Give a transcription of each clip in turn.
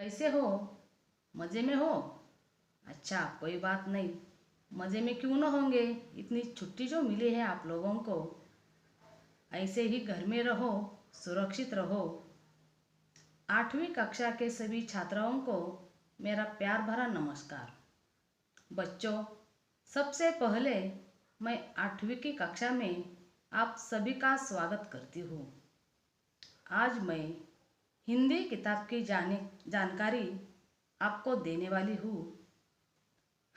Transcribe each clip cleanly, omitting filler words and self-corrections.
कैसे हो? मज़े में हो? अच्छा, कोई बात नहीं। मज़े में क्यों ना होंगे। इतनी छुट्टी जो मिली है आप लोगों को, ऐसे ही घर में रहो, सुरक्षित रहो। 8वीं कक्षा के सभी छात्राओं को मेरा प्यार भरा नमस्कार। बच्चों, सबसे पहले मैं 8वीं की कक्षा में आप सभी का स्वागत करती हूँ। आज मैं हिंदी किताब की जानकारी आपको देने वाली हूँ।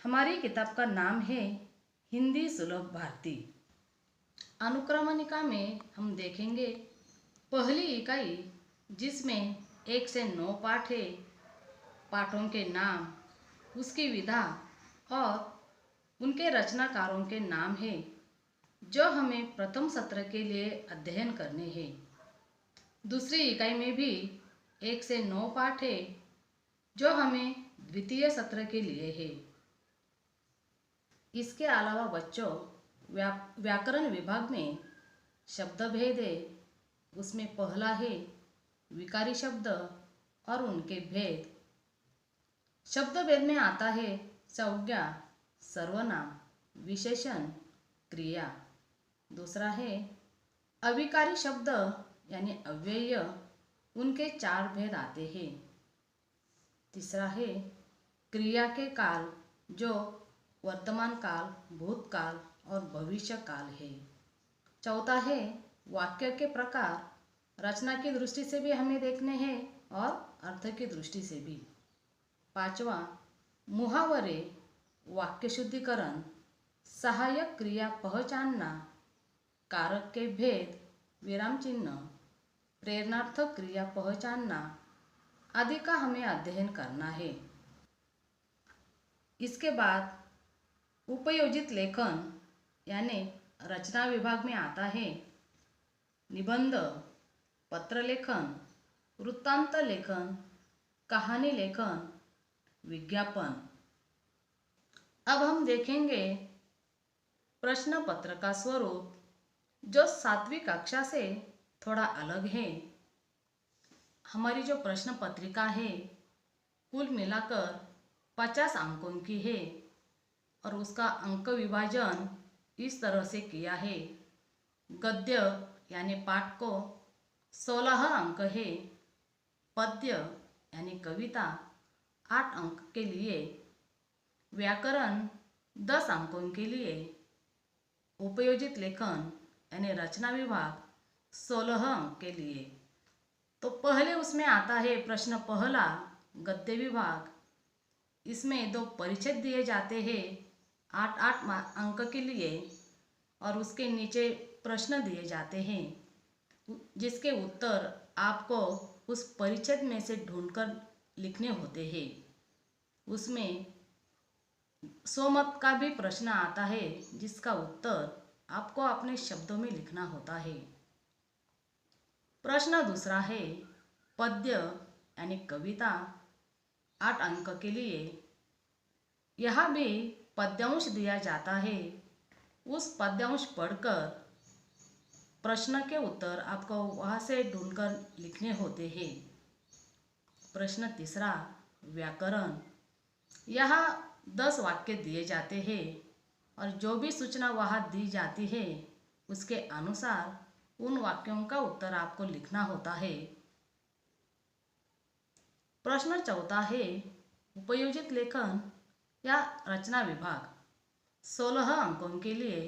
हमारी किताब का नाम है हिंदी सुलभ भारती। अनुक्रमणिका में हम देखेंगे पहली इकाई, जिसमें 1 से 9 पाठ है। पाठों के नाम, उसकी विधा और उनके रचनाकारों के नाम है, जो हमें प्रथम सत्र के लिए अध्ययन करने हैं। दूसरी इकाई में भी 1 से 9 पाठ है, जो हमें द्वितीय सत्र के लिए है। इसके अलावा बच्चों, व्याकरण विभाग में शब्द भेद है। उसमें पहला है विकारी शब्द और उनके भेद। शब्द भेद में आता है संज्ञा, सर्वनाम, विशेषण, क्रिया। दूसरा है अविकारी शब्द यानी अव्यय, उनके 4 भेद आते हैं। तीसरा है क्रिया के काल, जो वर्तमान काल, भूतकाल और भविष्य काल है। चौथा है वाक्य के प्रकार, रचना की दृष्टि से भी हमें देखने हैं और अर्थ की दृष्टि से भी। पांचवा मुहावरे, वाक्य शुद्धिकरण, सहायक क्रिया पहचानना, कारक के भेद, विराम चिन्ह, प्रेरणार्थक क्रिया पहचानना आदि का हमें अध्ययन करना है। इसके बाद उपयोजित लेखन यानी रचना विभाग में आता है निबंध, पत्र लेखन, वृत्तांत लेखन, कहानी लेखन, विज्ञापन। अब हम देखेंगे प्रश्न पत्र का स्वरूप, जो 7वीं कक्षा से थोड़ा अलग है। हमारी जो प्रश्न पत्रिका है, कुल मिलाकर 50 अंकों की है और उसका अंक विभाजन इस तरह से किया है। गद्य यानी पाठ को 16 अंक है। पद्य यानी कविता 8 अंक के लिए, व्याकरण 10 अंकों के लिए, उपयोजित लेखन यानी रचना विभाग 16 अंक के लिए। तो पहले उसमें आता है प्रश्न पहला, गद्य विभाग। इसमें 2 परिच्छेद दिए जाते हैं 8-8 अंक के लिए, और उसके नीचे प्रश्न दिए जाते हैं, जिसके उत्तर आपको उस परिच्छेद में से ढूंढकर लिखने होते हैं। उसमें 100 मत का भी प्रश्न आता है, जिसका उत्तर आपको अपने शब्दों में लिखना होता है। प्रश्न दूसरा है पद्य यानी कविता, 8 अंक के लिए। यहाँ भी पद्यांश दिया जाता है। उस पद्यांश पढ़कर प्रश्न के उत्तर आपको वहाँ से ढूंढकर लिखने होते हैं। प्रश्न तीसरा व्याकरण। यहाँ 10 वाक्य दिए जाते हैं और जो भी सूचना वहाँ दी जाती है, उसके अनुसार उन वाक्यों का उत्तर आपको लिखना होता है। प्रश्न चौथा है उपयोजित लेखन या रचना विभाग, 16 अंकों के लिए।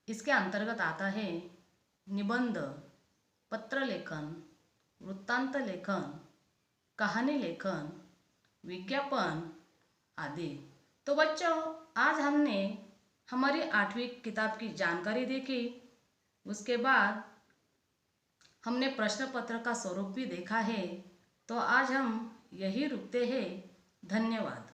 इसके अंतर्गत आता है निबंध, पत्र लेखन, वृत्तांत लेखन, कहानी लेखन, विज्ञापन आदि। तो बच्चों, आज हमने हमारी 8वीं किताब की जानकारी देखी। उसके बाद हमने प्रश्न पत्र का स्वरूप भी देखा है। तो आज हम यही रुकते हैं। धन्यवाद।